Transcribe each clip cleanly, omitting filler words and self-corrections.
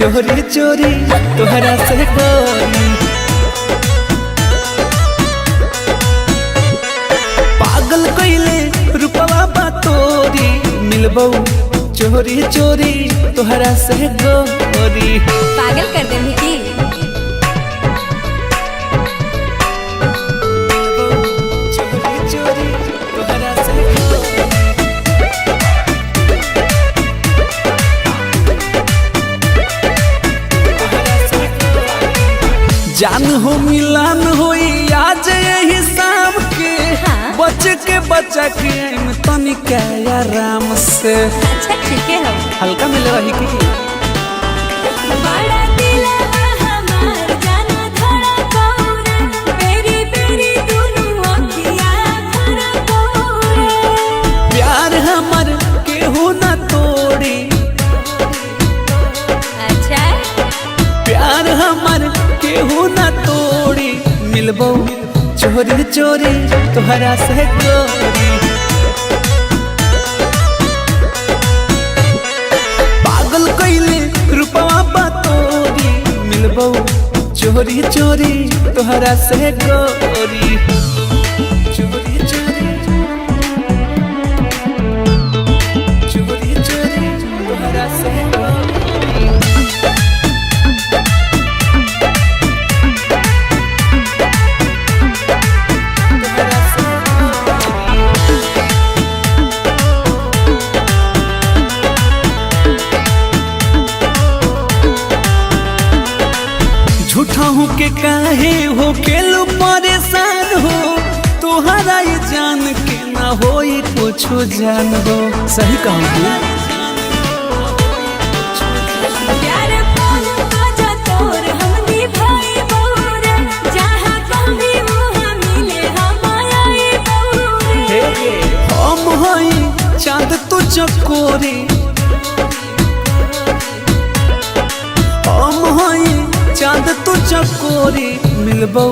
चोरी चोरी तोहरा से गोरी। पागल कइले रूपवा बा तोरी, मिलबो चोरी चोरी तोहरा से गोरी। पागल कर दे की जान हो मिलान होई आज यही शाम के। हाँ? बचा के तनिका आराम से। अच्छा ठीक है हम हल्का मिले रही की बड़ा दिलवा हमार जाना धड़ा कौरे, बेरी बेरी दुनु अखिया भरा कौरे। प्यार हमर केहू न तोड़ी। अच्छा प्यार हमर केहू न तोड़ी, मिलबो चोरी चोरी तोहरा से गोरी। पागल कइले रूपवा बा तोरी, मिलबो चोरी चोरी तोहरा से गोरी। चोरी चोरी चोरी चोरी तोहरा से गोरी। झूठा हूँ के काहे हो केलू परेशान हो, तोहरा ये जान के ना होई कुछ जान हो। सही कहूँ प्यार पाल बाजा तोर हमनी भाई बोरे, जहाँ कभी वहाँ मिले हमारे बोरे। हम हई चांद तू चकोरी, हम हई चांद तू चकोरी, मिलबो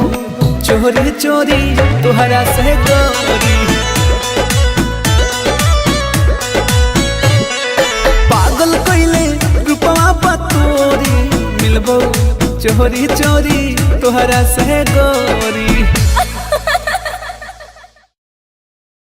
चोरी चोरी तोहरा से गोरी। पागल कइले रूपवा बा तोरी, मिलबो चोरी चोरी तोहरा से गोरी।